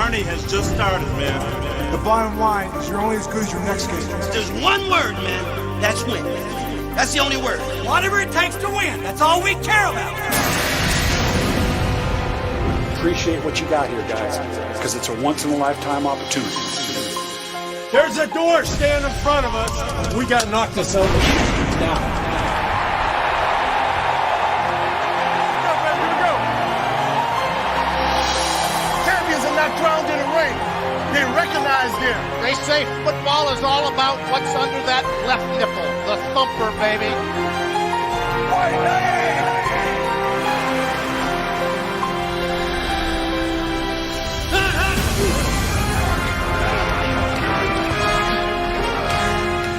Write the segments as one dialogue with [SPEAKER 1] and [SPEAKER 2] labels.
[SPEAKER 1] journey has just started, man.
[SPEAKER 2] The bottom line is you're only as good as your next game.
[SPEAKER 3] There's one word, man. That's win. That's the only word.
[SPEAKER 4] Whatever it takes to win. That's all we care about.
[SPEAKER 5] Appreciate what you got here, guys, because it's a once-in-a-lifetime opportunity.
[SPEAKER 1] There's a door standing in front of us.
[SPEAKER 5] We got to knock this over down.
[SPEAKER 6] Drowned in the rain. They recognize them. They say football is all about what's under that left nipple. The thumper, baby.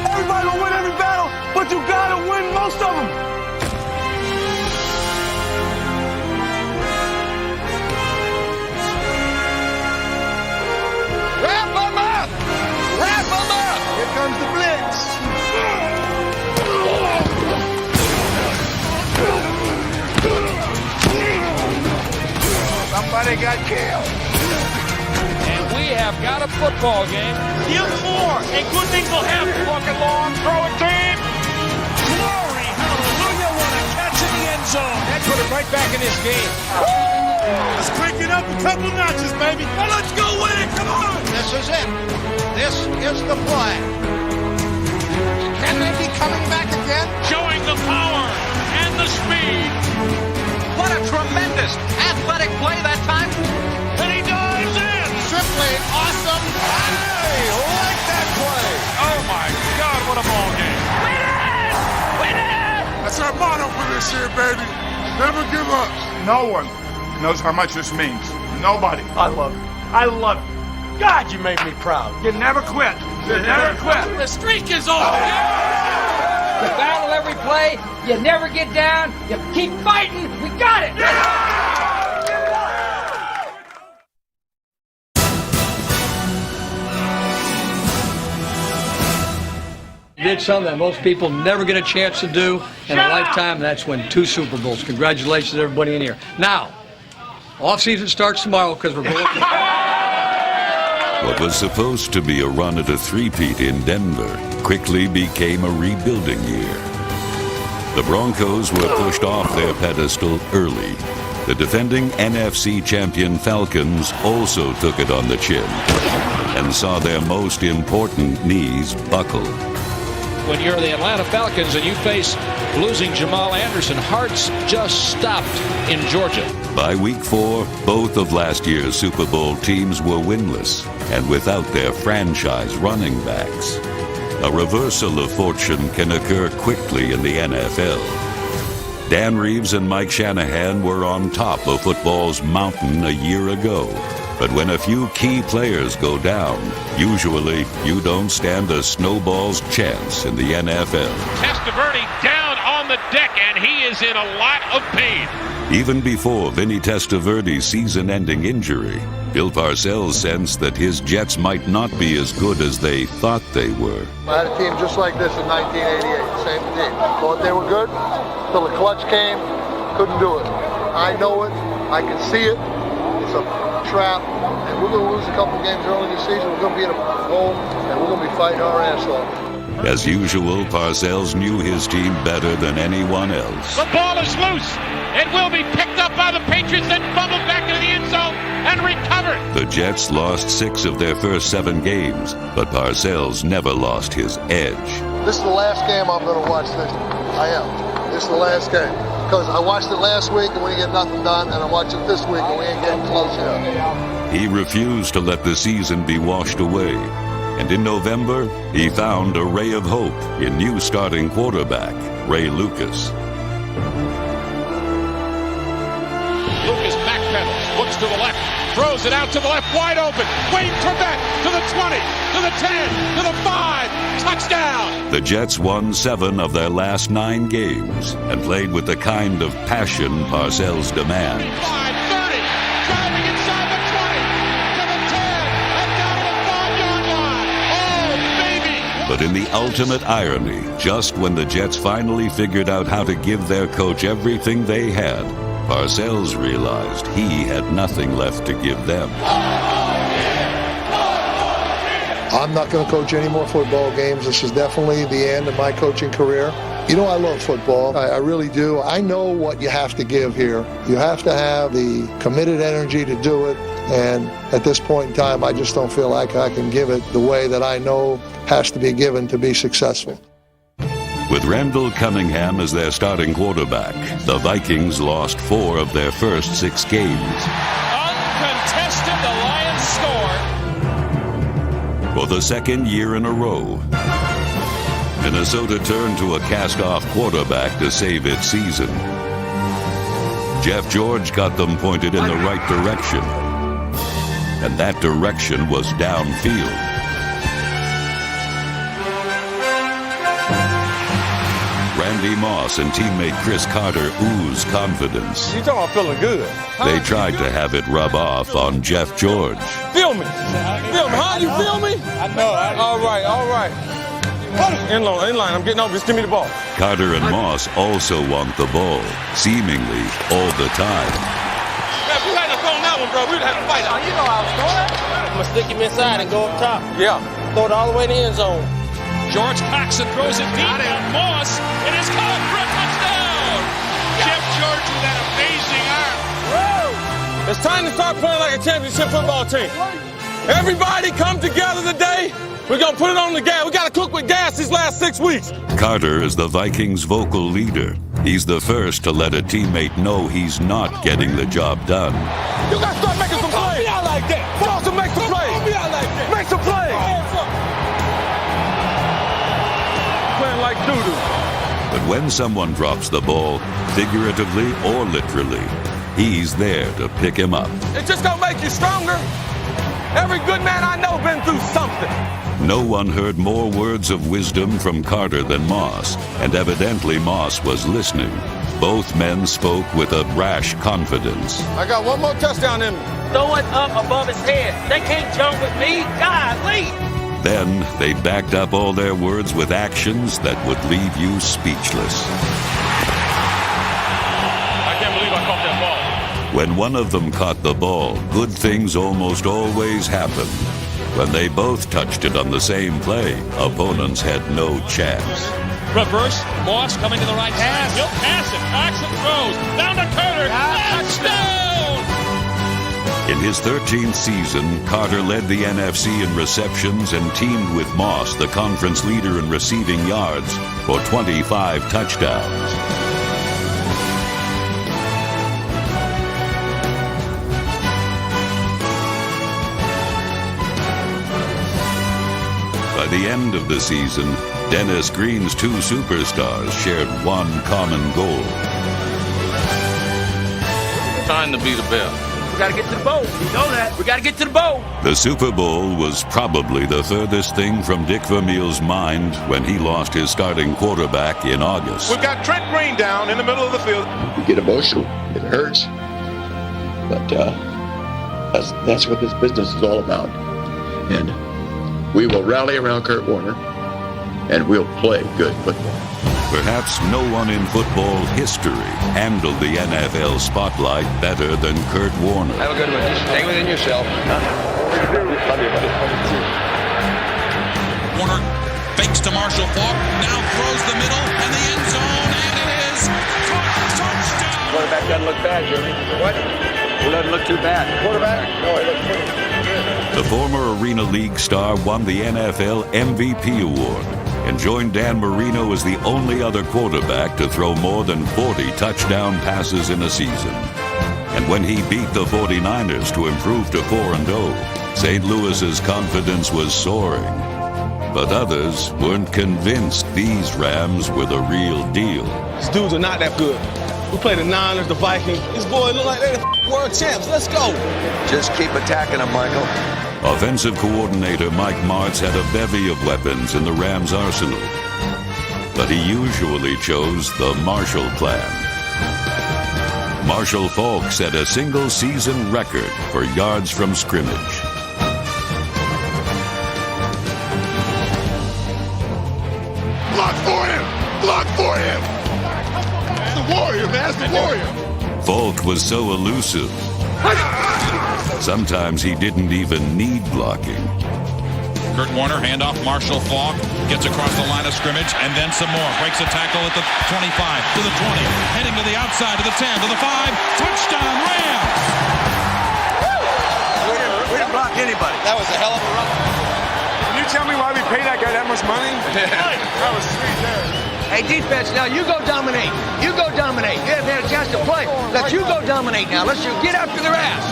[SPEAKER 2] Everybody will win every battle, but you gotta win most of them.
[SPEAKER 6] Here comes the blitz. Somebody got killed.
[SPEAKER 7] And we have got a football game.
[SPEAKER 1] Give more, and good things will happen.
[SPEAKER 7] Fucking long throwing team.
[SPEAKER 4] Glory, hallelujah, what a catch in the end zone.
[SPEAKER 7] That put him right back in this game.
[SPEAKER 1] Let's crank it up a couple notches, baby. Now let's go win it. Come on.
[SPEAKER 6] This is it. This is the play. Can they be coming back again?
[SPEAKER 7] Showing the power and the speed.
[SPEAKER 4] What a tremendous athletic play that time.
[SPEAKER 7] And he dives in.
[SPEAKER 6] Simply awesome. I like that play.
[SPEAKER 7] Oh my God, what a ball game.
[SPEAKER 4] Win it!
[SPEAKER 8] That's our motto for this year, baby. Never give up. No one knows how much this means. Nobody.
[SPEAKER 2] I love it. I love it. God, you made me proud. You never quit. You never quit.
[SPEAKER 7] The streak is on.
[SPEAKER 9] You battle every play. You never get down. You keep fighting. We got it.
[SPEAKER 10] Did something that most people never get a chance to do in a lifetime, and that's win 2 Super Bowls. Congratulations to everybody in here. Now, off-season starts tomorrow because we're going to...
[SPEAKER 11] What was supposed to be a run at a three-peat in Denver quickly became a rebuilding year. The Broncos were pushed off their pedestal early. The defending NFC champion Falcons also took it on the chin and saw their most important knees buckle.
[SPEAKER 7] When you're the Atlanta Falcons and you face losing Jamal Anderson, hearts just stopped in Georgia.
[SPEAKER 11] By week 4, both of last year's Super Bowl teams were winless and without their franchise running backs. A reversal of fortune can occur quickly in the NFL. Dan Reeves and Mike Shanahan were on top of football's mountain a year ago. But when a few key players go down, usually you don't stand a snowball's chance in the NFL.
[SPEAKER 7] Testaverde down on the deck, and he is in a lot of pain.
[SPEAKER 11] Even before Vinny Testaverde's season-ending injury, Bill Parcells sensed that his Jets might not be as good as they thought they were.
[SPEAKER 6] I had a team just like this in 1988, same team. Thought they were good, till the clutch came, couldn't do it. I know it, I can see it, it's a trap, and we're going to lose a couple games early this season. We're going to be in a home, and we're going to be fighting our ass off.
[SPEAKER 11] As usual, Parcells knew his team better than anyone else.
[SPEAKER 7] The ball is loose. It will be picked up by the Patriots, then fumbled back into the end zone and recovered.
[SPEAKER 11] The Jets lost 6 of their first 7 games, but Parcells never lost his edge.
[SPEAKER 6] This is the last game I'm going to watch this. I am. This is the last game. Because I watched it last week and we didn't get nothing done, and I watched it this week and we ain't getting close yet.
[SPEAKER 11] He refused to let the season be washed away. And in November, he found a ray of hope in new starting quarterback, Ray Lucas.
[SPEAKER 7] Lucas backpedals, looks to the left, throws it out to the left, wide open. Wayne Trebek to the 20, to the 10, to the 5, touchdown.
[SPEAKER 11] The Jets won 7 of their last 9 games and played with the kind of passion Parcells demands.
[SPEAKER 7] 5, 30, driving inside the 20, to the 10, and down to the 5-yard line. Oh, baby.
[SPEAKER 11] But in the ultimate irony, just when the Jets finally figured out how to give their coach everything they had, Parcells realized he had nothing left to give them.
[SPEAKER 7] Oh, yeah.
[SPEAKER 6] I'm not going to coach any more football games. This is definitely the end of my coaching career. You know, I love football. I really do. I know what you have to give here. You have to have the committed energy to do it. And at this point in time, I just don't feel like I can give it the way that I know has to be given to be successful.
[SPEAKER 11] With Randall Cunningham as their starting quarterback, the Vikings lost 4 of their first 6 games.
[SPEAKER 4] Uncontested, the Lions score.
[SPEAKER 11] For the second year in a row, Minnesota turned to a cast-off quarterback to save its season. Jeff George got them pointed in the right direction, and that direction was downfield. Randy Moss and teammate Chris Carter ooze confidence.
[SPEAKER 2] You talking about feeling good?
[SPEAKER 11] They tried to have it rub off on Jeff George.
[SPEAKER 2] Feel me. Feel me. How you feel me? I know. All right. In line. I'm getting over. Just give me the ball.
[SPEAKER 11] Carter and Moss also want the ball, seemingly all the time.
[SPEAKER 2] Man, if we hadn't thrown that one, bro, we'd have to fight it.
[SPEAKER 3] You know I was going. I'm going to stick him inside and go up top.
[SPEAKER 2] Yeah.
[SPEAKER 3] Throw it all the way to the end zone.
[SPEAKER 4] George Paxson throws it deep on Moss. It is caught for a touchdown. Jeff George with that amazing arm.
[SPEAKER 2] Woo! It's time to start playing like a championship football team. Everybody come together today. We're going to put it on the gas. We got to cook with gas these last 6 weeks.
[SPEAKER 11] Carter is the Vikings' vocal leader. He's the first to let a teammate know he's not getting the job done.
[SPEAKER 2] You got to start making some plays. Don't be out like that. Start to make some plays. Don't be out like that. Make some plays. Playing like doo-doo.
[SPEAKER 11] But when someone drops the ball, figuratively or literally, he's there to pick him up.
[SPEAKER 2] It's just going to make you stronger. Every good man I know been through something.
[SPEAKER 11] No one heard more words of wisdom from Carter than Moss, and evidently Moss was listening. Both men spoke with a brash confidence.
[SPEAKER 2] I got one more touchdown in me.
[SPEAKER 3] Throw it up above his head. They can't jump with me. Golly.
[SPEAKER 11] Then they backed up all their words with actions that would leave you speechless.
[SPEAKER 2] I can't believe I caught that ball.
[SPEAKER 11] When one of them caught the ball, good things almost always happen. When they both touched it on the same play, opponents had no chance.
[SPEAKER 4] Reverse, Moss coming to the right side. He'll pass it. Paxson throws. Down to Carter. Touchdown!
[SPEAKER 11] In his 13th season, Carter led the NFC in receptions and teamed with Moss, the conference leader in receiving yards, for 25 touchdowns. By the end of the season, Dennis Green's 2 superstars shared one common goal.
[SPEAKER 2] Trying to be the best.
[SPEAKER 3] We got to get to the bowl. You know that. We got to get to the bowl.
[SPEAKER 11] The Super Bowl was probably the furthest thing from Dick Vermeil's mind when he lost his starting quarterback in August.
[SPEAKER 1] We've got Trent Green down in the middle of the field.
[SPEAKER 12] You get emotional. It hurts. But that's what this business is all about. And we will rally around Kurt Warner, and we'll play good football.
[SPEAKER 11] Perhaps no one in football history handled the NFL spotlight better than Kurt Warner.
[SPEAKER 10] Have a good one. Just stay within yourself.
[SPEAKER 7] Warner fakes to Marshall Faulk, now throws the middle, and the end zone, and it is touchdown!
[SPEAKER 10] Quarterback doesn't look bad, Jimmy. What? It doesn't look too bad. Quarterback? No, it looks good.
[SPEAKER 11] The former Arena League star won the NFL MVP award and joined Dan Marino as the only other quarterback to throw more than 40 touchdown passes in a season. And when he beat the 49ers to improve to 4-0, St. Louis's confidence was soaring. But others weren't convinced these Rams were the real deal.
[SPEAKER 2] These dudes are not that good. We play the Niners, the Vikings. These boys look like they're the world champs. Let's go.
[SPEAKER 12] Just keep attacking them, Michael.
[SPEAKER 11] Offensive coordinator Mike Martz had a bevy of weapons in the Rams' arsenal, but he usually chose the Marshall Plan. Marshall Faulk set a single-season record for yards from scrimmage.
[SPEAKER 8] Block for him! Block for him! That's the warrior, man. That's the warrior.
[SPEAKER 11] Faulk was so elusive. Sometimes he didn't even need blocking.
[SPEAKER 7] Kurt Warner, handoff, Marshall Faulk, gets across the line of scrimmage, and then some more. Breaks a tackle at the 25, to the 20, heading to the outside, to the 10, to the 5. Touchdown, Rams!
[SPEAKER 3] We didn't block anybody. That was a hell of a run.
[SPEAKER 8] Can you tell me why we paid that guy that much money? That was sweet there.
[SPEAKER 9] Hey, defense, now you go dominate. You go dominate. You haven't had a chance to play. Let you go dominate now. Let's you get after their ass.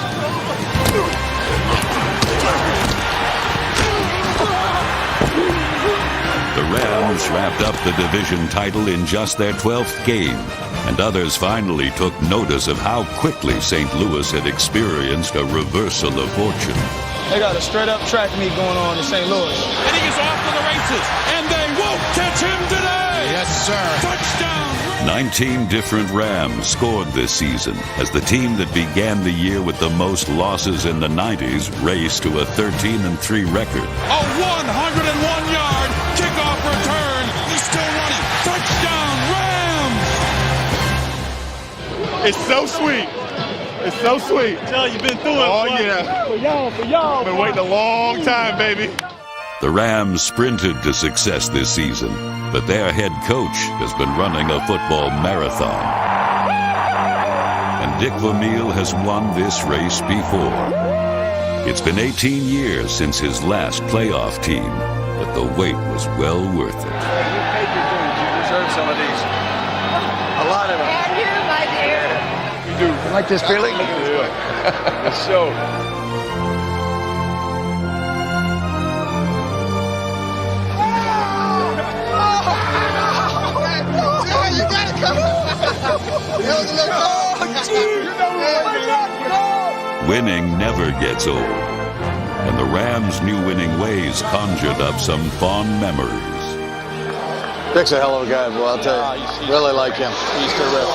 [SPEAKER 11] The Rams wrapped up the division title in just their 12th game, and others finally took notice of how quickly St. Louis had experienced a reversal of fortune.
[SPEAKER 2] They got a straight-up track meet going on in St. Louis.
[SPEAKER 7] And he is off to the races, and they won't catch him today! Yes, sir. Touchdown!
[SPEAKER 11] 19 different Rams scored this season as the team that began the year with the most losses in the 90s raced to a 13-3 record.
[SPEAKER 7] A 101-yard kickoff return. He's still running. Touchdown, Rams!
[SPEAKER 8] It's so sweet. It's so sweet.
[SPEAKER 1] Tell you've been through it.
[SPEAKER 8] Oh, yeah.
[SPEAKER 1] For y'all.
[SPEAKER 8] Been waiting a long time, baby.
[SPEAKER 11] The Rams sprinted to success this season, but their head coach has been running a football marathon. And Dick Vermeil has won this race before. It's been 18 years since his last playoff team, but the wait was well worth it.
[SPEAKER 12] You paid your dues. You deserve some of these. A lot of them.
[SPEAKER 9] And you, my dear.
[SPEAKER 12] You do. You like this feeling?
[SPEAKER 8] Yeah. It's so.
[SPEAKER 11] Winning never gets old, and the Rams' new winning ways conjured up some fond memories.
[SPEAKER 6] Dick's a hell of a guy, boy, I'll tell you. Really like him.
[SPEAKER 2] He's terrific.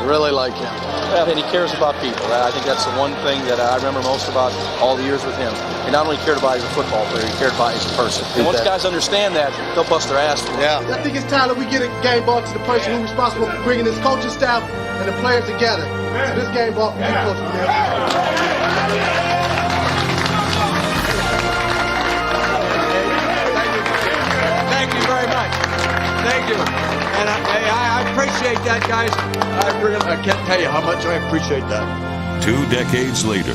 [SPEAKER 6] Really like him.
[SPEAKER 2] Well, and he cares about people. I think that's the one thing that I remember most about all the years with him. He not only cared about his football player, he cared about his person. And once guys understand that, they'll bust their ass for it.
[SPEAKER 6] Yeah.
[SPEAKER 13] I think it's time that we get a game ball to the person who's responsible for bringing this coaching staff and the players together. So this game ball for you, Coach.
[SPEAKER 9] Thank you very much. Thank you. And I appreciate that, guys. I can't tell you how much I appreciate that.
[SPEAKER 11] 2 decades later,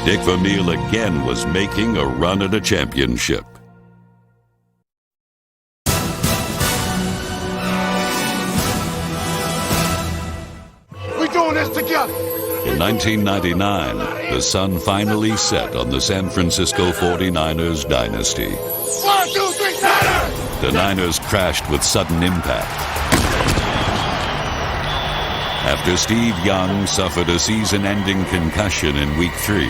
[SPEAKER 11] Dick Vermeil again was making a run at a championship.
[SPEAKER 8] We doing this together.
[SPEAKER 11] In 1999, the sun finally set on the San Francisco 49ers dynasty.
[SPEAKER 8] 1, 2, 3, Niners!
[SPEAKER 11] The Niners crashed with sudden impact. After Steve Young suffered a season-ending concussion in Week 3,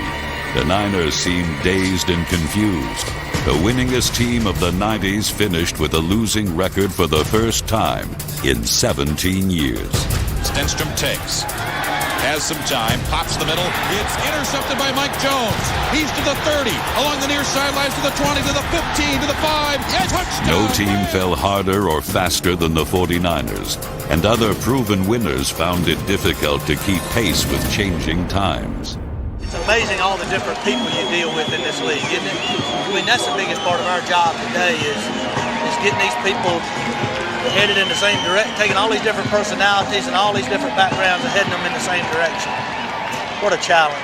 [SPEAKER 11] the Niners seemed dazed and confused. The winningest team of the 90s finished with a losing record for the first time in 17 years.
[SPEAKER 7] Stenstrom takes. Has some time, pops the middle. It's intercepted by Mike Jones. He's to the 30, along the near sidelines to the 20, to the 15, to the 5. Touchdown!
[SPEAKER 11] No team fell harder or faster than the 49ers, and other proven winners found it difficult to keep pace with changing times.
[SPEAKER 3] It's amazing all the different people you deal with in this league, isn't it? I mean, that's the biggest part of our job today is getting these people headed in the same direction, taking all these different personalities and all these different backgrounds and heading them in the same direction. What a challenge.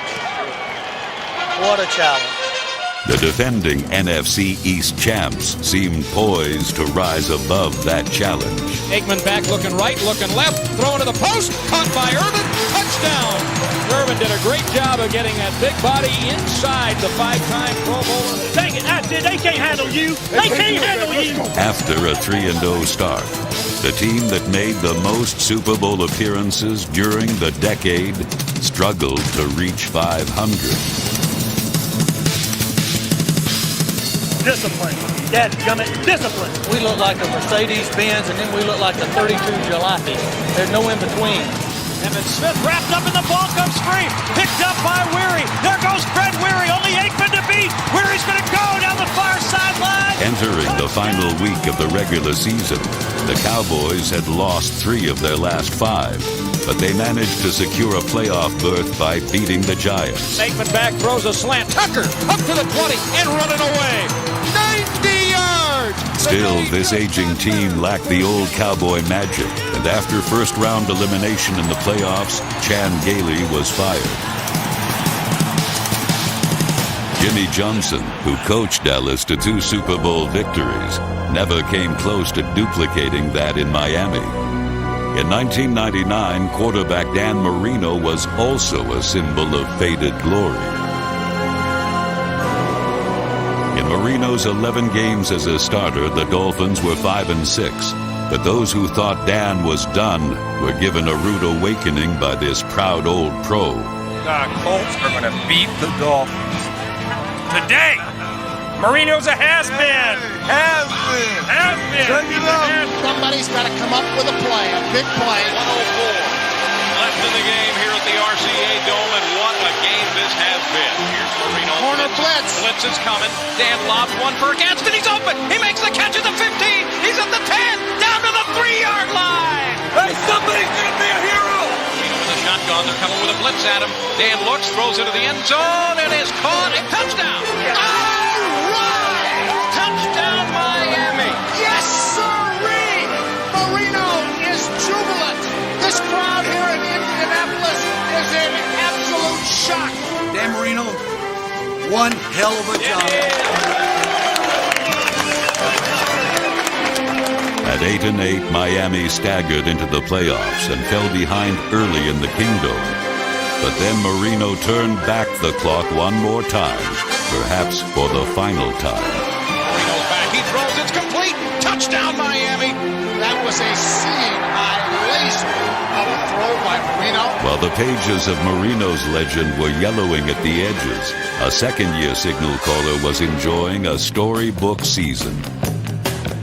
[SPEAKER 3] What a challenge.
[SPEAKER 11] The defending NFC East champs seemed poised to rise above that challenge.
[SPEAKER 4] Aikman back, looking right, looking left, throwing to the post, caught by Urban, touchdown! Urban did a great job of getting that big body inside the 5-time Pro Bowler.
[SPEAKER 1] Dang it, that's it. They can't handle you. They can't handle you.
[SPEAKER 11] After a 3-0 start, the team that made the most Super Bowl appearances during the decade struggled to reach 500.
[SPEAKER 3] Discipline. Dadgummit, discipline. We look like a Mercedes-Benz, and then we look like a 32 Jalopy. There's no in between.
[SPEAKER 1] Emmitt Smith wrapped up, and the ball comes free. Picked up by Weary. There goes Fred Weary. Only Aikman to beat. Weary's going to go down the far
[SPEAKER 3] sideline.
[SPEAKER 11] Entering the final week of the regular season, the Cowboys had lost 3 of their last 5, but they managed to secure a playoff berth by beating the Giants.
[SPEAKER 4] Aikman back, throws a slant. Tucker up to the 20 and running away. 90 yards!
[SPEAKER 11] Still, this aging team lacked the old Cowboy magic, and after first-round elimination in the playoffs, Chan Gailey was fired. Jimmy Johnson, who coached Dallas to 2 Super Bowl victories, never came close to duplicating that in Miami. In 1999, quarterback Dan Marino was also a symbol of faded glory. In Marino's 11 games as a starter, the Dolphins were 5-6. But those who thought Dan was done were given a rude awakening by this proud old pro.
[SPEAKER 14] The Colts are going to beat the Dolphins. Today, Marino's a has-been. Has-been.
[SPEAKER 15] Somebody's got to come up with a play, a big play.
[SPEAKER 4] 104 left in the game here at the RCA Dome, and what a game this has been. Here's Marino.
[SPEAKER 15] Corner blitz.
[SPEAKER 4] Blitz is coming. Dan lobs one for Gadsden. He's open. He makes the catch at the 15. He's at the 10. Down to the 3-yard line.
[SPEAKER 2] Hey, somebody's going to be a hero.
[SPEAKER 4] Marino with a shotgun. They're coming with a blitz at him. Dan looks, throws into the end zone, and is caught. A touchdown.
[SPEAKER 15] All right.
[SPEAKER 4] Touchdown, Miami.
[SPEAKER 15] Yes, sirree. Marino is jubilant. This crowd here in Indianapolis is in absolute shock.
[SPEAKER 9] Dan Marino, one hell of a job.
[SPEAKER 11] At 8-8, Miami staggered into the playoffs and fell behind early in the Kingdom. But then Marino turned back the clock one more time, perhaps for the final time.
[SPEAKER 4] Marino's back. He throws. It's complete. Touchdown, Miami.
[SPEAKER 15] That was a seeing eye laser of a throw by Marino.
[SPEAKER 11] While the pages of Marino's legend were yellowing at the edges, a second-year signal caller was enjoying a storybook season.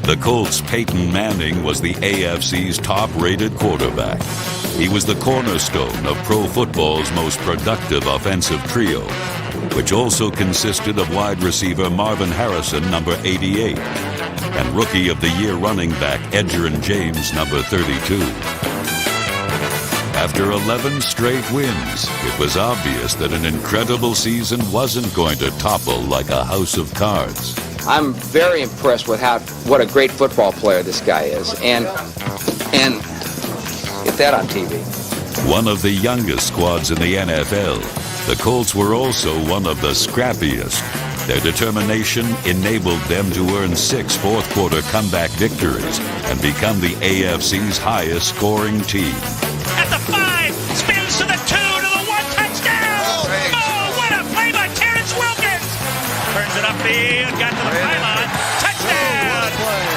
[SPEAKER 11] The Colts' Peyton Manning was the AFC's top-rated quarterback. He was the cornerstone of pro football's most productive offensive trio, which also consisted of wide receiver Marvin Harrison, number 88, and Rookie of the Year running back Edgerrin James, number 32. After 11 straight wins, it was obvious that an incredible season wasn't going to topple like a house of cards.
[SPEAKER 16] I'm very impressed with what a great football player this guy is, and get that on TV.
[SPEAKER 11] One of the youngest squads in the NFL, the Colts were also one of the scrappiest. Their determination enabled them to earn 6 fourth-quarter comeback victories and become the AFC's highest-scoring team.
[SPEAKER 17] At the 5, spins to the 2, to the 1, touchdown! Oh, what a play by Terrence Wilkins! Turns it upfield, got to the pylon, touchdown!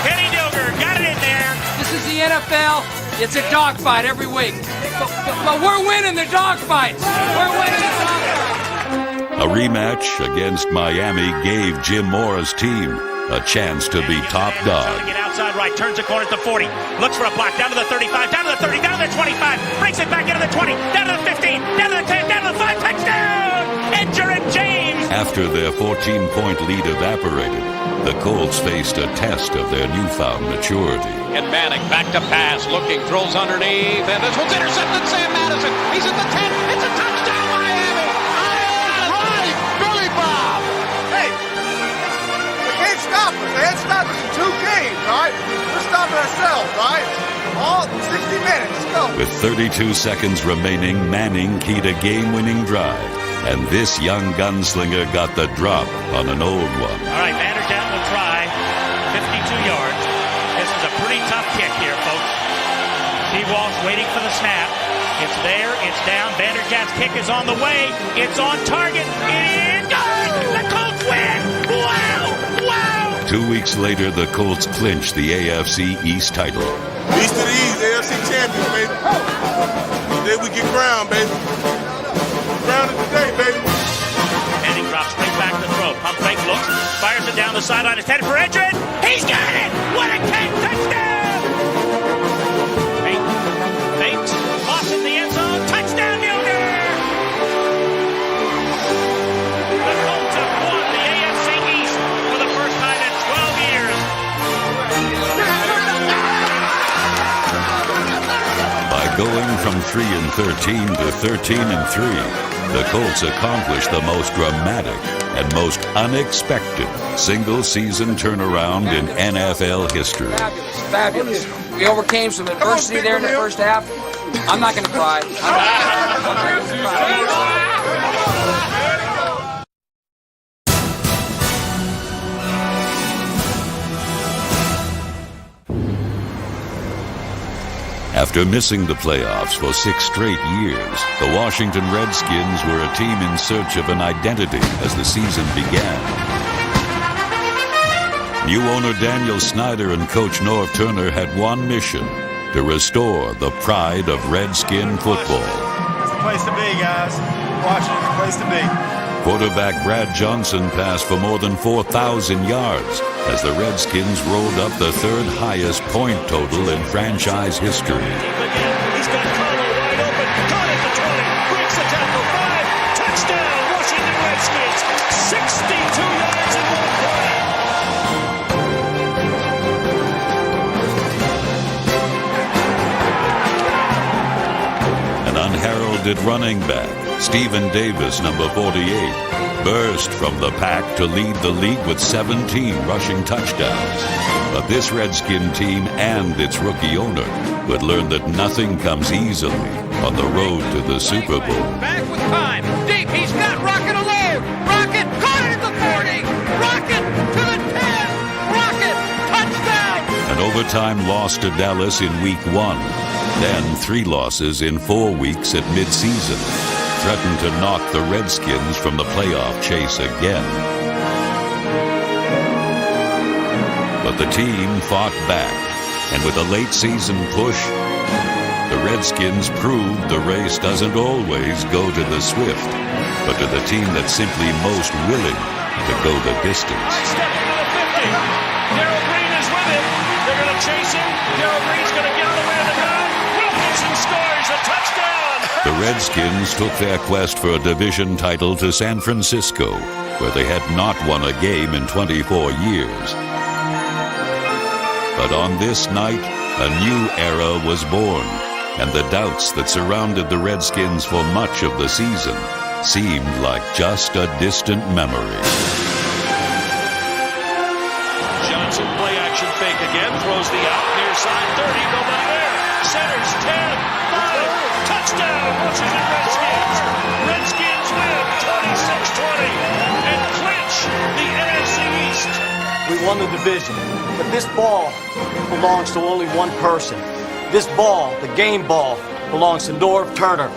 [SPEAKER 17] Kenny Dilger got it in there.
[SPEAKER 10] This is the NFL. It's a dogfight every week. But we're winning the dogfights. We're winning the dogfights.
[SPEAKER 11] A rematch against Miami gave Jim Mora's team a chance to be top dog.
[SPEAKER 17] Get outside right, turns the corner at the 40, looks for a block, down to the 35, down to the 30, down to the 25, brings it back into the 20, down to the 15, down to the 10, down to the 5, touchdown! Edgerrin James!
[SPEAKER 11] After their 14-point lead evaporated, the Colts faced a test of their newfound maturity.
[SPEAKER 4] And Manning back to pass, looking, throws underneath, and this one's intercepted. Sam Madison, he's at the 10, it's a touchdown, Miami!
[SPEAKER 15] All right, Billy Bob!
[SPEAKER 13] Hey, they can't stop us. They had stopped us in 2 games, all right? We're stopping ourselves, all right? All 60 minutes, let's go.
[SPEAKER 11] With 32 seconds remaining, Manning keyed a game-winning drive, and this young gunslinger got the drop on an old one.
[SPEAKER 17] All right, Vanderjagt will try, 52 yards. This is a pretty tough kick here, folks. Steve Walsh waiting for the snap. It's there, it's down. Vanderjagt's kick is on the way. It's on target. It is good! The Colts win! Wow! Wow!
[SPEAKER 11] 2 weeks later, the Colts clinched the AFC East title.
[SPEAKER 1] East of the East, AFC champions, baby. Today we get crowned, baby. Crowned it today, baby.
[SPEAKER 17] Manning drops straight back to throw. Pump fake looks, fires it down the sideline. It's headed for Edgerrin. He's got it! What a catch! Touchdown! Bates, lost in the end zone. Touchdown, Milner! The Colts have won the AFC East for the first time
[SPEAKER 11] from 3-13 to 13-3, the Colts accomplished the most dramatic and most unexpected single-season turnaround in NFL history.
[SPEAKER 16] Fabulous. We overcame some adversity there in the first half. I'm not going to cry.
[SPEAKER 11] After missing the playoffs for 6 straight years, the Washington Redskins were a team in search of an identity as the season began. New owner Daniel Snyder and coach Norv Turner had one mission: to restore the pride of Redskin football.
[SPEAKER 18] It's the place to be, guys. Washington's the place to be.
[SPEAKER 11] Quarterback Brad Johnson passed for more than 4,000 yards as the Redskins rolled up the 3rd highest point total in franchise history.
[SPEAKER 17] He's got Carlo wide open. Caught at the 20. Breaks the tackle. 5. Touchdown, Washington Redskins. 62 yards in one play.
[SPEAKER 11] An unheralded running back, Stephen Davis, number 48, burst from the pack to lead the league with 17 rushing touchdowns. But this Redskin team and its rookie owner would learn that nothing comes easily on the road to the Super Bowl.
[SPEAKER 15] Back with time. Deep. He's got Rocket alone. Rocket caught it at the 40. Rocket to the 10. Rocket. Touchdown.
[SPEAKER 11] An overtime loss to Dallas in Week 1. Then 3 losses in 4 weeks at midseason threatened to knock the Redskins from the playoff chase again. But the team fought back, and with a late season push, the Redskins proved the race doesn't always go to the swift, but to the team that's simply most willing to go the distance.
[SPEAKER 17] Stepping to the 50. Darrell Green is with him. They're going to chase him. Darrell Green's going to get on the way to the ground. Wilkinson scores a touchdown.
[SPEAKER 11] The Redskins took their quest for a division title to San Francisco, where they had not won a game in 24 years. But on this night, a new era was born, and the doubts that surrounded the Redskins for much of the season seemed like just a distant memory.
[SPEAKER 17] Johnson play action fake again. Throws the out near side 30. Nobody there. Centers 10. 5. Touchdown, Washington Redskins. Redskins win 26-20 and clinch the NFC East.
[SPEAKER 19] We won the division, but this ball belongs to only one person. This ball, the game ball, belongs to Norv Turner.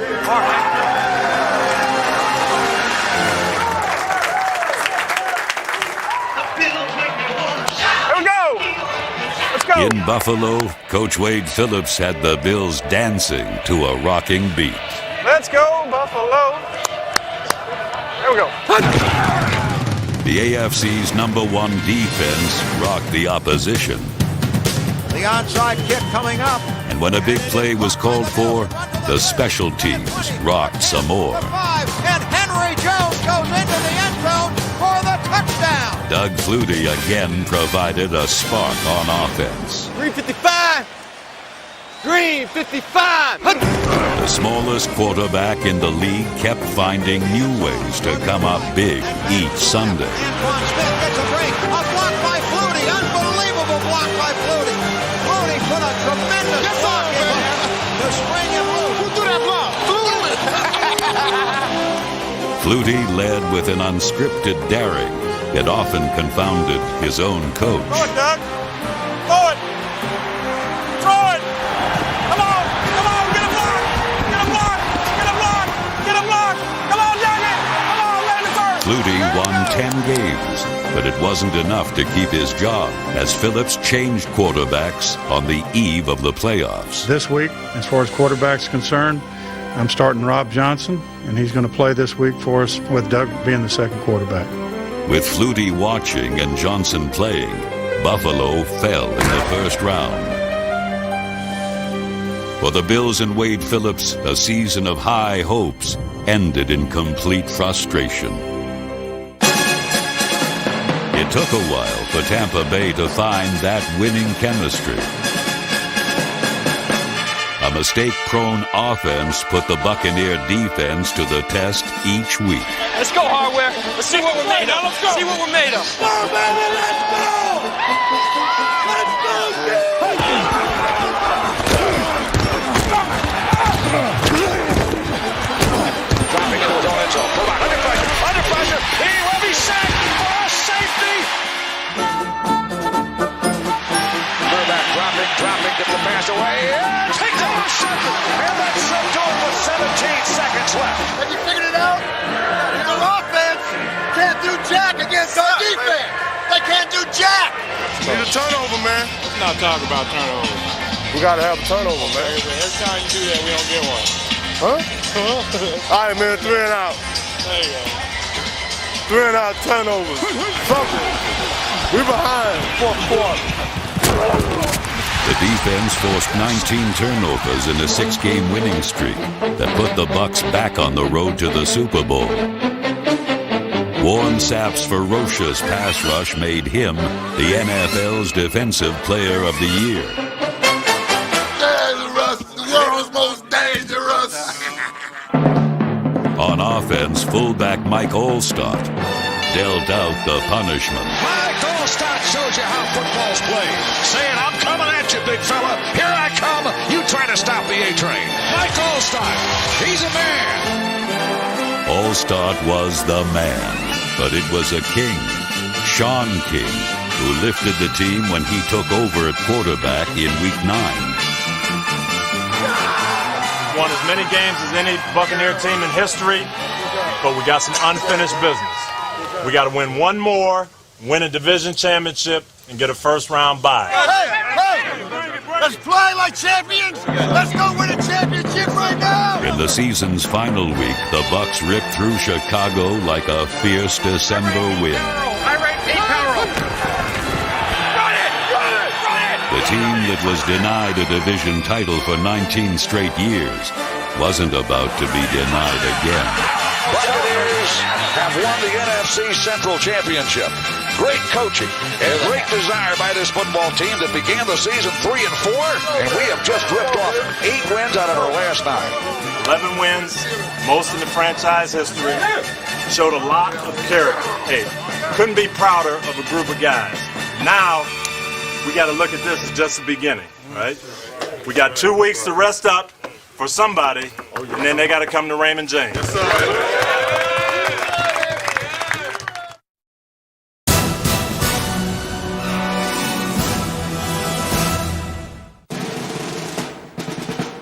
[SPEAKER 11] In Buffalo, Coach Wade Phillips had the Bills dancing to a rocking beat.
[SPEAKER 18] Let's go, Buffalo. There we go.
[SPEAKER 11] The AFC's #1 defense rocked the opposition.
[SPEAKER 15] The onside kick coming up.
[SPEAKER 11] And when a big play was called for, the special teams rocked some more.
[SPEAKER 15] And Henry Jones goes into the end zone for the touchdown.
[SPEAKER 11] Doug Flutie again provided a spark on offense.
[SPEAKER 19] 355. Green 55.
[SPEAKER 11] The smallest quarterback in the league kept finding new ways to come up big each Sunday.
[SPEAKER 15] Antoine Smith gets a break. A block by Flutie. Unbelievable block by Flutie. Flutie put a tremendous block in there to spring him loose. Who threw that block?
[SPEAKER 11] Flutie led with an unscripted daring that often confounded his own coach.
[SPEAKER 18] Throw it, Doug. Throw it. Throw it. Come on. Come on. Get a block. Get a block. Get a block. Get a block. Come on, Jackie. Come on, let it first.
[SPEAKER 11] Flutie won 10 games, but it wasn't enough to keep his job as Phillips changed quarterbacks on the eve of the playoffs.
[SPEAKER 20] This week, as far as quarterback's concerned, I'm starting Rob Johnson, and he's going to play this week for us with Doug being the second quarterback.
[SPEAKER 11] With Flutie watching and Johnson playing, Buffalo fell in the first round. For the Bills and Wade Phillips, a season of high hopes ended in complete frustration. It took a while for Tampa Bay to find that winning chemistry. A mistake-prone offense put the Buccaneer defense to the test each week.
[SPEAKER 2] Let's go, Hardware. Let's see what we're made of. Let's go. See what we're made of.
[SPEAKER 18] Go, baby, let's go! Let's go,
[SPEAKER 7] Dropping into his own end zone. Pull back. Under pressure. Under pressure. He will be sacked for a safety. Burback dropping, gets the pass away. And takes it intercepted. And that's done with 17 seconds left.
[SPEAKER 13] Have you figured it out? Your offense can't do jack against our defense. They can't do jack.
[SPEAKER 1] Need a turnover, man.
[SPEAKER 2] Let's not talk about turnovers.
[SPEAKER 1] We gotta have a turnover, man.
[SPEAKER 2] Every time you do that, we don't get one.
[SPEAKER 1] Huh? All right, man, 3 and out.
[SPEAKER 2] There you go.
[SPEAKER 1] 3 and out turnovers. Something. We behind. Fourth quarter.
[SPEAKER 11] The defense forced 19 turnovers in a 6-game winning streak that put the Bucs back on the road to the Super Bowl. Warren Sapp's ferocious pass rush made him the NFL's Defensive Player of the Year.
[SPEAKER 18] Dangerous, the world's most dangerous.
[SPEAKER 11] On offense, fullback Mike Olstad dealt out the punishment.
[SPEAKER 7] Mike Olstad shows you how football's played. Saying, I'm coming at you, big fella. Here I come. You try to stop the A-train. Mike Olstad, he's a man.
[SPEAKER 11] Olstad was the man, but it was a king, Sean King, who lifted the team when he took over at quarterback in Week 9.
[SPEAKER 21] Won as many games as any Buccaneer team in history, but we got some unfinished business. We got to win one more, win a division championship, and get a first-round bye.
[SPEAKER 13] Hey! Let's play like champions! Let's go win a championship right now!
[SPEAKER 11] In the season's final week, the Bucs ripped through Chicago like a fierce December wind. The team that was denied a division title for 19 straight years wasn't about to be denied again.
[SPEAKER 7] Buccaneers have won the NFC Central Championship. Great coaching and great desire by this football team that began the season 3-4, and we have just ripped off 8 wins out of our last 9.
[SPEAKER 21] 11 wins, most in the franchise history. Showed a lot of character. Hey, couldn't be prouder of a group of guys. Now, we got to look at this as just the beginning, right? We got 2 weeks to rest up for somebody, and then they got to come to Raymond James.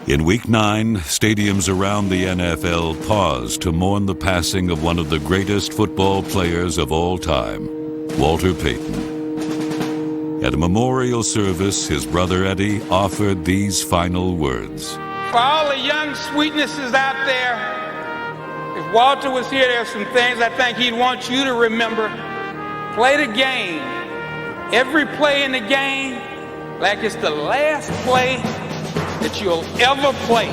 [SPEAKER 11] In Week 9, stadiums around the NFL paused to mourn the passing of one of the greatest football players of all time, Walter Payton. At a memorial service, his brother Eddie offered these final words.
[SPEAKER 22] For all the young sweetnesses out there, if Walter was here, there's some things I think he'd want you to remember. Play the game, every play in the game, like it's the last play that you'll ever play.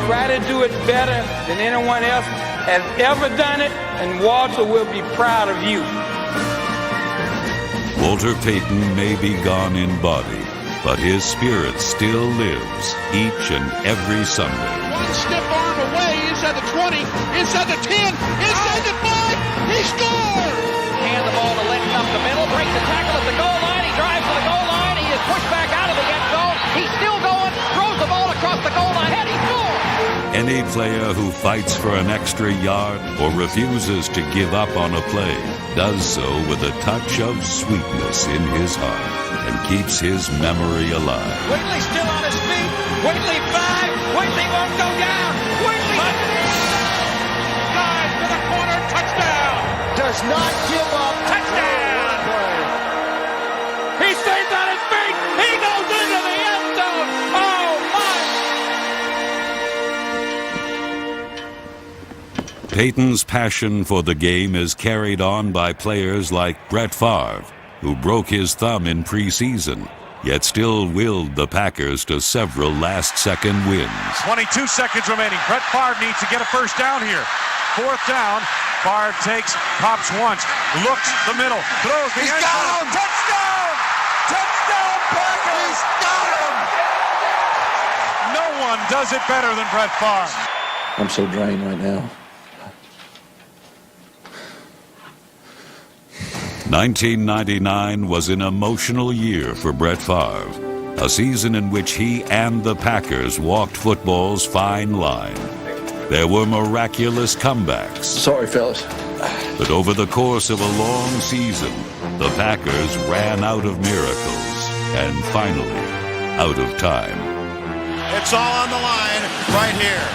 [SPEAKER 22] Try to do it better than anyone else has ever done it, and Walter will be proud of you.
[SPEAKER 11] Walter Payton may be gone in body, but his spirit still lives each and every Sunday.
[SPEAKER 18] One stiff arm away, inside the 20, inside the 10, inside the 5, he scored!
[SPEAKER 23] Hand the ball to Linton up the middle, breaks the tackle at the goal line, he drives to the goal line, he is pushed back out of the end zone, he's still going, throws the ball across the goal line, and he scores!
[SPEAKER 11] Any player who fights for an extra yard or refuses to give up on a play does so with a touch of sweetness in his heart and keeps his memory alive.
[SPEAKER 23] Whitley still on his feet, Whitley 5, Whitley won't go down, Whitley
[SPEAKER 18] Dives to the corner, touchdown!
[SPEAKER 23] does not give up,
[SPEAKER 18] Touchdown!
[SPEAKER 22] He stays on his feet, he goes into the end zone, oh my!
[SPEAKER 11] Payton's passion for the game is carried on by players like Brett Favre, who broke his thumb in preseason, yet still willed the Packers to several last-second wins.
[SPEAKER 24] 22 seconds remaining. Brett Favre needs to get a first down here. 4th down. Favre takes, pops once, looks the middle, throws the end zone. Touchdown! Touchdown, Packers! He's got him! one does it better than Brett Favre.
[SPEAKER 5] I'm so drained right now.
[SPEAKER 11] 1999 was an emotional year for Brett Favre, a season in which he and the Packers walked football's fine line. There were miraculous comebacks.
[SPEAKER 5] Sorry, fellas.
[SPEAKER 11] But over the course of a long season, the Packers ran out of miracles and finally out of time.
[SPEAKER 15] It's all on the line right here.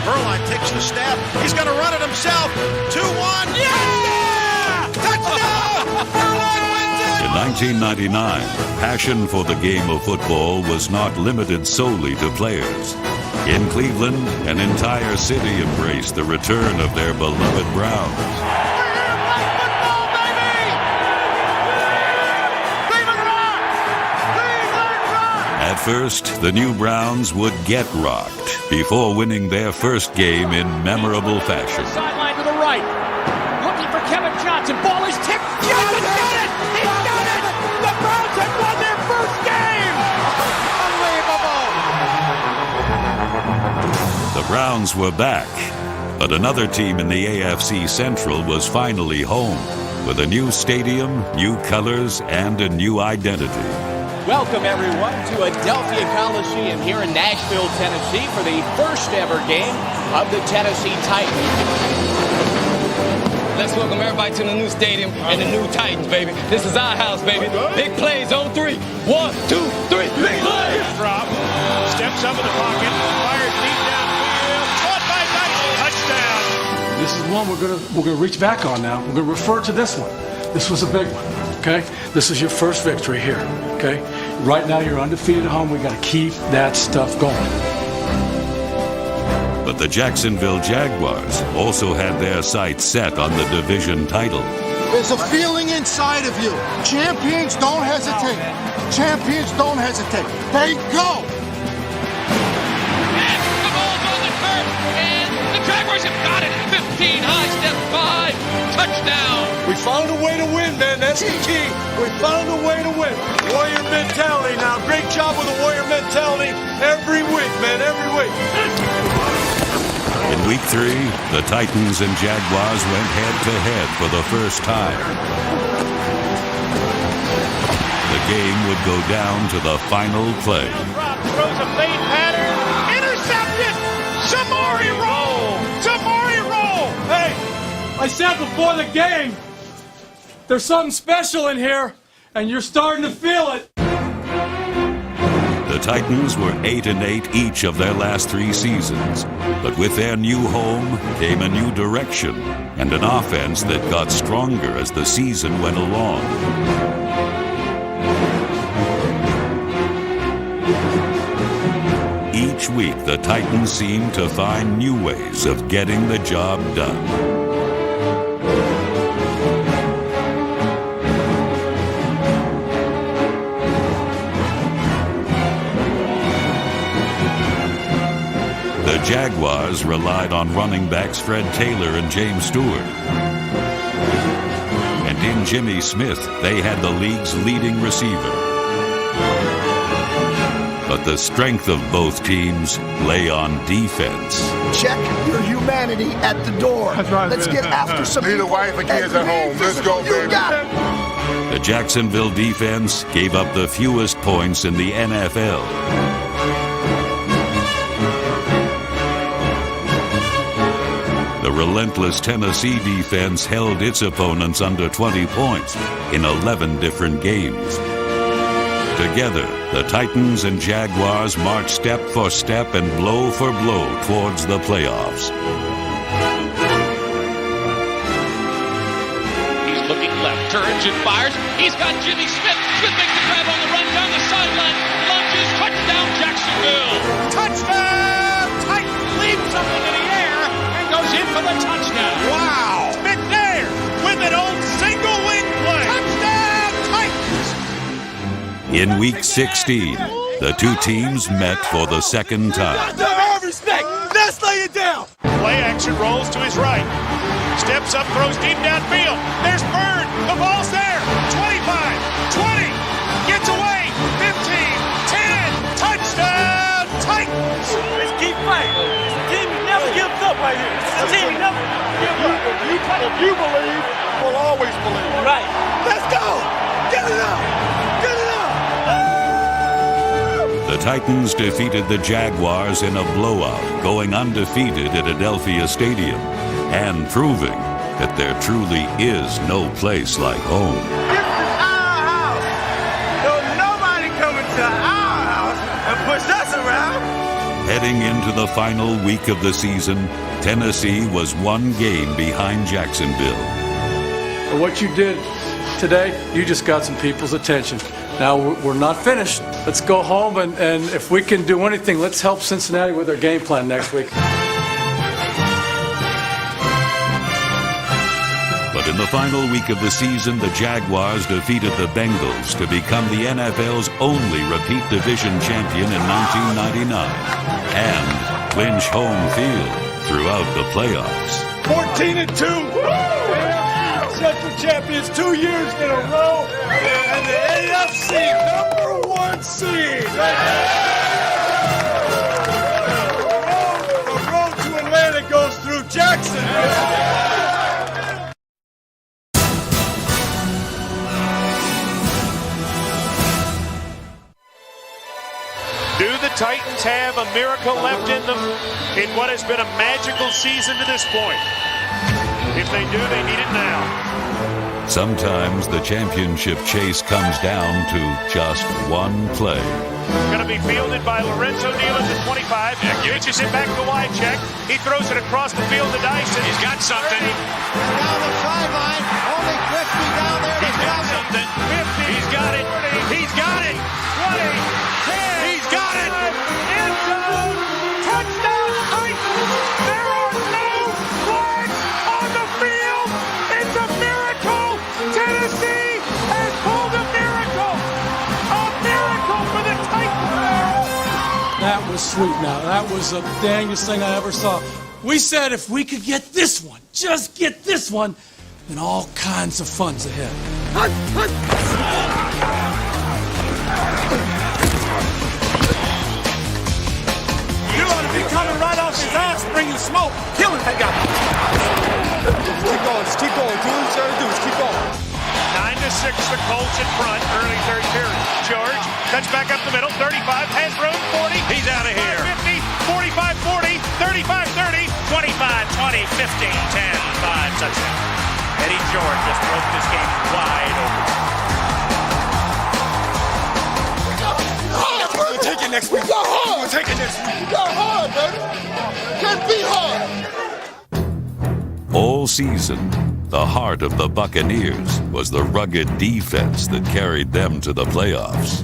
[SPEAKER 15] Beuerlein takes the snap. He's going to run it himself. 2-1. Yeah! Touchdown! Beuerlein wins it!
[SPEAKER 11] In 1999, passion for the game of football was not limited solely to players. In Cleveland, an entire city embraced the return of their beloved Browns. At first, the new Browns would get rocked before winning their first game in memorable fashion.
[SPEAKER 23] Sideline to the right. Looking for Kevin Johnson. Ball is tipped. Johnson got it! He got it! The Browns have won their first game! Unbelievable!
[SPEAKER 11] The Browns were back, but another team in the AFC Central was finally home with a new stadium, new colors, and a new identity.
[SPEAKER 6] Welcome, everyone, to Adelphia Coliseum here in Nashville, Tennessee for the first ever game of the Tennessee Titans.
[SPEAKER 2] Let's welcome everybody to the new stadium and the new Titans, baby. This is our house, baby. Big plays on 3. 1, 2, 3. Big plays!
[SPEAKER 17] Drop. Steps up in the pocket. Fires deep downfield. Caught by Dyson. Touchdown.
[SPEAKER 8] This is one we're gonna reach back on now. We're gonna refer to this one. This was a big one. Okay? This is your first victory here. Okay? Right now you're undefeated at home. We got to keep that stuff going.
[SPEAKER 11] But the Jacksonville Jaguars also had their sights set on the division title.
[SPEAKER 13] There's a feeling inside of you. Champions don't hesitate. Champions don't hesitate. They go.
[SPEAKER 23] And the ball's on the turf, and the Jaguars have got it. 15 high, step 5, touchdown.
[SPEAKER 9] We found a way to win, man. That's the key. We found a way to win. Warrior mentality now. Great job with the Warrior mentality every week, man. Every week.
[SPEAKER 11] In week 3, the Titans and Jaguars went head-to-head for the first time. The game would go down to the final play.
[SPEAKER 23] Throws a fade pattern. Intercepted. Samori roll. Samori roll.
[SPEAKER 8] Hey, I said before the game, there's something special in here, and you're starting to feel it.
[SPEAKER 11] The Titans were 8-8 each of their last 3 seasons, but with their new home came a new direction and an offense that got stronger as the season went along. Each week, the Titans seemed to find new ways of getting the job done. The Jaguars relied on running backs Fred Taylor and James Stewart. And in Jimmy Smith, they had the league's leading receiver. But the strength of both teams lay on defense.
[SPEAKER 13] Check your humanity at the door. Let's get after some
[SPEAKER 1] Leave the wife and kids at home. Let's go, baby.
[SPEAKER 11] The Jacksonville defense gave up the fewest points in the NFL. The relentless Tennessee defense held its opponents under 20 points in 11 different games. Together, the Titans and Jaguars marched step for step and blow for blow towards the playoffs.
[SPEAKER 23] He's looking left, turns and fires. He's got Jimmy Smith. Smith makes the grab on the run down the sideline. Lunges, touchdown, Jacksonville. Touchdown! Titans leaps up into the air and goes in for the touchdown. Wow! McNair with an old single wing play. Touchdown, Titans!
[SPEAKER 11] In Week 16, the two teams met for the second time.
[SPEAKER 18] Respect. Let's lay it down.
[SPEAKER 17] Play action rolls to his right. Steps up, throws deep downfield. There's Bird. The ball's there. 25, 20. Gets away. 15, 10. Touchdown, Titans.
[SPEAKER 18] right. It's a team that never gives up right here. It's a team that never gives up.
[SPEAKER 13] If you believe, we'll always believe.
[SPEAKER 18] Right. Let's go. Get it up. Get it up.
[SPEAKER 11] The Titans defeated the Jaguars in a blowout, going undefeated at Adelphia Stadium and proving that there truly is no place like home.
[SPEAKER 13] This is our house. Don't nobody come into our house and push us around.
[SPEAKER 11] Heading into the final week of the season, Tennessee was one game behind Jacksonville.
[SPEAKER 8] What you did today, you just got some people's attention. Now, we're not finished. Let's go home, and if we can do anything, let's help Cincinnati with their game plan next week.
[SPEAKER 11] But in the final week of the season, the Jaguars defeated the Bengals to become the NFL's only repeat division champion in 1999 and clinch home field throughout the playoffs.
[SPEAKER 18] 14-2. Central champions 2 years in a row, and the AFC #1 seed. The road to Atlanta goes through Jacksonville.
[SPEAKER 24] Do the Titans have a miracle left in them in what has been a magical season to this point? If they do, they need it now.
[SPEAKER 11] Sometimes the championship chase comes down to just one play.
[SPEAKER 24] Going to be fielded by Lorenzo Neal at the 25. Pitches it back to Wycheck. He throws it across the field to Dyson. He's got something.
[SPEAKER 15] Down the sideline. Only Crispy down there.
[SPEAKER 24] He's got something. 50. He's got it. He's got it. 20. 10. He's got it.
[SPEAKER 18] End zone. Touchdown Titans. There are no flags on the field. It's a miracle. Tennessee has pulled a miracle. A miracle for the Titans.
[SPEAKER 8] That was sweet now. That was the dangest thing I ever saw. We said if we could get this one, just get this one, then all kinds of fun's ahead.
[SPEAKER 18] You ought to be coming right off his ass, bringing smoke, killing that guy. Keep going, just keep going. Do what you gotta do, just keep going.
[SPEAKER 24] 9-6, the Colts in front, early third period. George cuts back up the middle, 35, has room, 40. He's out of here. 50, 45, 40, 35, 30, 25, 20, 15, 10, 5, touchdown. Eddie George just broke this game wide open.
[SPEAKER 18] We'll take it next week. Go hard. We'll take it next week. Go hard, baby. Can't be hard.
[SPEAKER 11] All season, the heart of the Buccaneers was the rugged defense that carried them to the playoffs.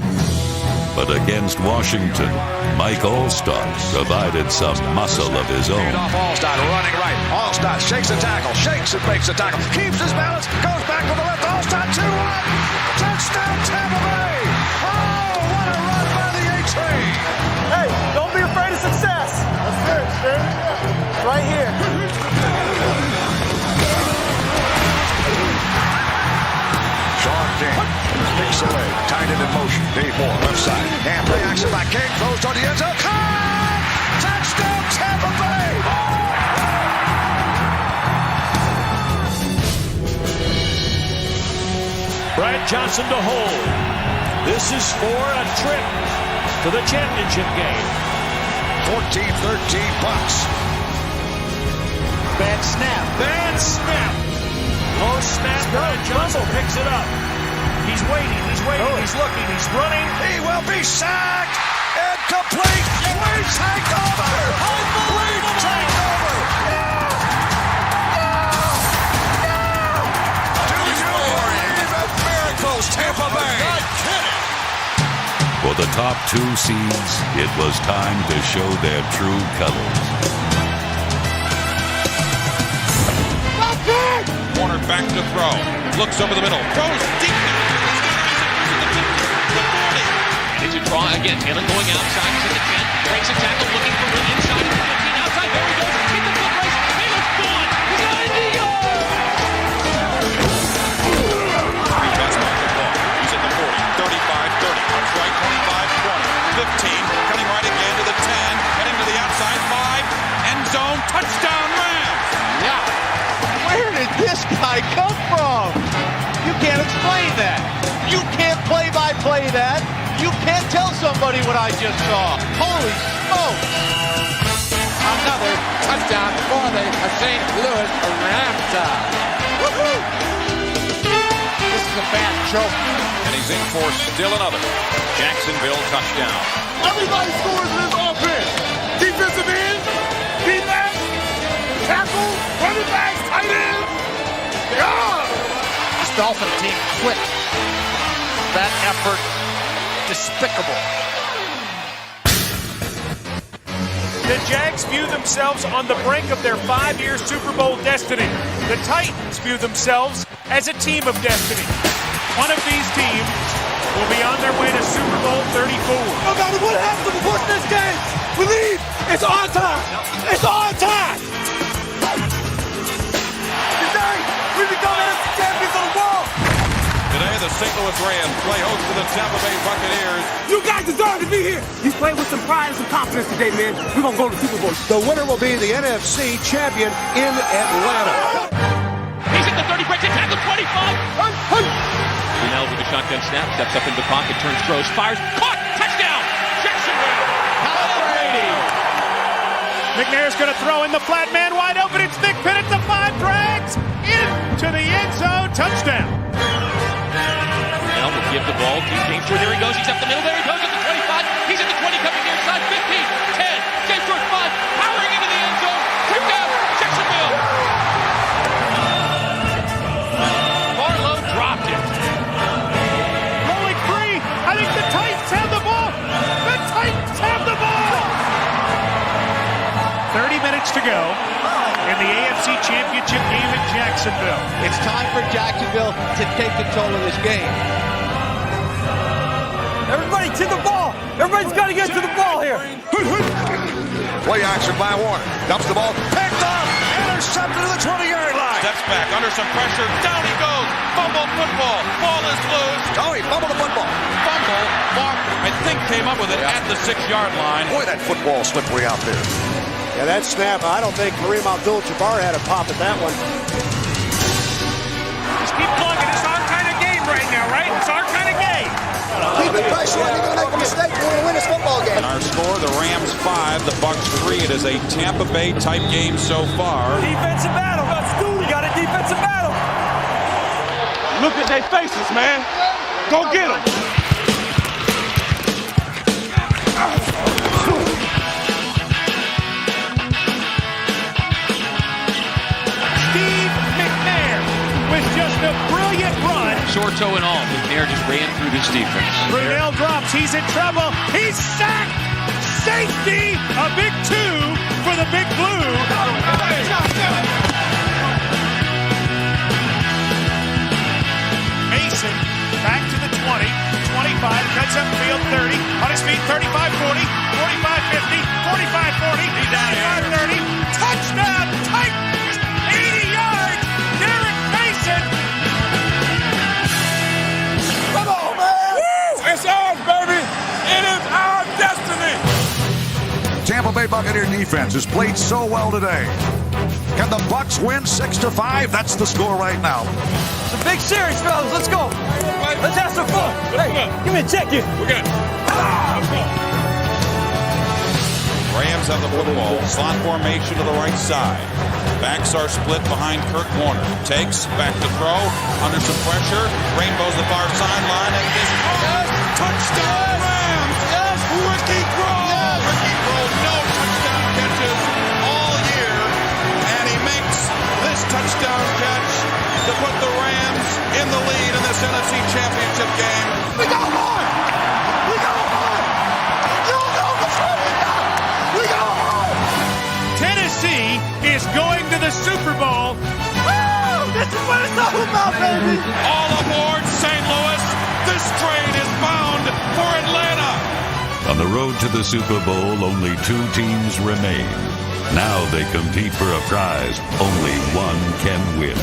[SPEAKER 11] But against Washington, Mike Allstott provided some muscle of his own.
[SPEAKER 7] Off Allstott running right. Allstott shakes a tackle, shakes and makes a tackle, keeps his balance, goes back with the left. Allstott 2-1. Touchdown Tampa Bay. Oh, what a run by the A-Train.
[SPEAKER 18] Hey, don't be afraid of success. That's it, Sherry. Right here.
[SPEAKER 7] Sean King picks away, tied it in motion. Dave Moore, left side. And play action by King, throws toward the end zone. Touchdown Tampa Bay.
[SPEAKER 4] Brian Johnson to hold. This is for a trip to the championship game.
[SPEAKER 7] 14-13 Bucks.
[SPEAKER 4] Bad snap. Bad snap. Low snap. Brian Johnson picks it up. He's waiting. He's waiting. He's looking. He's running.
[SPEAKER 7] He will be sacked and complete. We take over. We take over. Do you believe in miracles, Tampa Bay?
[SPEAKER 11] For the top two seeds, it was time to show their true colors.
[SPEAKER 3] Warner back to throw. Looks over the middle. Throws deep.
[SPEAKER 23] It's a draw again. Taylor going outside. He's at the 10. Breaks a tackle. Looking for room inside. 15 outside. There he goes. Hit the foot race. Taylor's gone. He's got a DO.
[SPEAKER 3] Three fastballs to ball. He's at the 40. 35, 30. Right, 25, 20. 15. Cutting right again to the 10. Heading to the outside. 5.
[SPEAKER 6] somebody what I just saw. Holy smokes!
[SPEAKER 10] Another touchdown for the St. Louis Rams.
[SPEAKER 6] Woohoo! This is a bad choke.
[SPEAKER 3] And he's in for still another Jacksonville touchdown.
[SPEAKER 1] Everybody scores in this offense. Defensive ends, defense, tackle, running backs, tight ends. God!
[SPEAKER 6] This Dolphin team quit. That effort, despicable.
[SPEAKER 24] The Jags view themselves on the brink of their 5-year Super Bowl destiny. The Titans view themselves as a team of destiny. One of these teams will be on their way to Super Bowl 34.
[SPEAKER 18] No matter what happens in the course of this game, we leave. It's our time. It's our time. Today, we become NFC champions of the world.
[SPEAKER 3] Today, the St. Louis Rams play host to the Tampa Bay Buccaneers.
[SPEAKER 18] You guys deserve to be here. You played with some pride and some confidence today, man. We're going to go to the Super Bowl.
[SPEAKER 15] The winner will be the NFC champion in Atlanta.
[SPEAKER 23] He's at the 30, breaks it, tackle 25.
[SPEAKER 6] Brunell with the shotgun snap, steps up into the pocket, turns, throws, fires, caught, touchdown, Jacksonville. Tom Brady.
[SPEAKER 24] McNair's going to throw in the flat man wide open. It's Vic Pitt at the 5, drags into the end zone, touchdown.
[SPEAKER 6] Brunell will give the ball to James Stewart. There he goes. He's up the middle. There he goes at the 25. He's at the 20, coming near side. 15, 10. James Stewart 5, powering into the end zone. Touchdown, Jacksonville. Barlow dropped it.
[SPEAKER 24] Rolling free. I think the Titans have the ball. The Titans have the ball. 30 minutes to go in the AFC Championship game in Jacksonville.
[SPEAKER 6] It's time for Jacksonville to take control of this game.
[SPEAKER 18] Everybody to the ball. Everybody's got to get to the ball here.
[SPEAKER 7] Play action by Warner. Dumps the ball. Picked up. Intercepted to the 20-yard line.
[SPEAKER 3] Steps back under some pressure. Down he goes. Fumbled football. Ball is loose.
[SPEAKER 7] Oh, he fumbled the football.
[SPEAKER 3] Fumble. Walker, I think, came up with it at the 6-yard line.
[SPEAKER 7] Boy, that football slippery out there.
[SPEAKER 15] Yeah, that snap, I don't think Kareem Abdul-Jabbar had a pop at that one.
[SPEAKER 24] Just keep plugging. It's our kind of game right now, right? It's our kind of game.
[SPEAKER 15] Keep it pressure on. You're going to make a mistake. You're going to win this football game.
[SPEAKER 3] And our score, the Rams 5, the Bucks 3. It is a Tampa Bay type game so far.
[SPEAKER 18] Defensive battle. We got a defensive battle.
[SPEAKER 2] Look at their faces, man. Go get them.
[SPEAKER 24] Steve McNair with just a brilliant run.
[SPEAKER 6] Short toe and all, McNair just ran through this defense.
[SPEAKER 24] Brunell drops. He's in trouble. He's sacked. Safety. A big 2 for the Big Blue. Mason back to the 20, 25, cuts up field 30, on his feet 35, 40, 45, 50, 45, 40, he's out of here. 30, touchdown, Titans, 80 yards, Derek Mason.
[SPEAKER 18] Come on, man.
[SPEAKER 2] Woo! It's ours, baby. It is our destiny.
[SPEAKER 7] Tampa Bay Buccaneer defense has played so well today. Can the Bucks win 6-5? That's the score right now.
[SPEAKER 18] It's a big series, fellas. Let's go. Let's have some fun. Hey, give me a check here.
[SPEAKER 2] We're good.
[SPEAKER 3] Rams have the football. Slot formation to the right side. Backs are split behind Kurt Warner. Takes, back to throw, under some pressure. Rainbows the far sideline, and this touchdown Rams! Yes! Ricky Grove! Ricky Grove, no touchdown catches all year, and he makes this touchdown catch to put the Rams in the lead in this NFC Championship game.
[SPEAKER 18] We got one! We got one! You know the story now! We got one!
[SPEAKER 24] Tennessee is going to the Super Bowl.
[SPEAKER 18] Woo! This is what it's all about, baby!
[SPEAKER 3] All aboard St. Louis. This train is bound for Atlanta.
[SPEAKER 11] On the road to the Super Bowl, only 2 teams remain. Now they compete for a prize only one can win.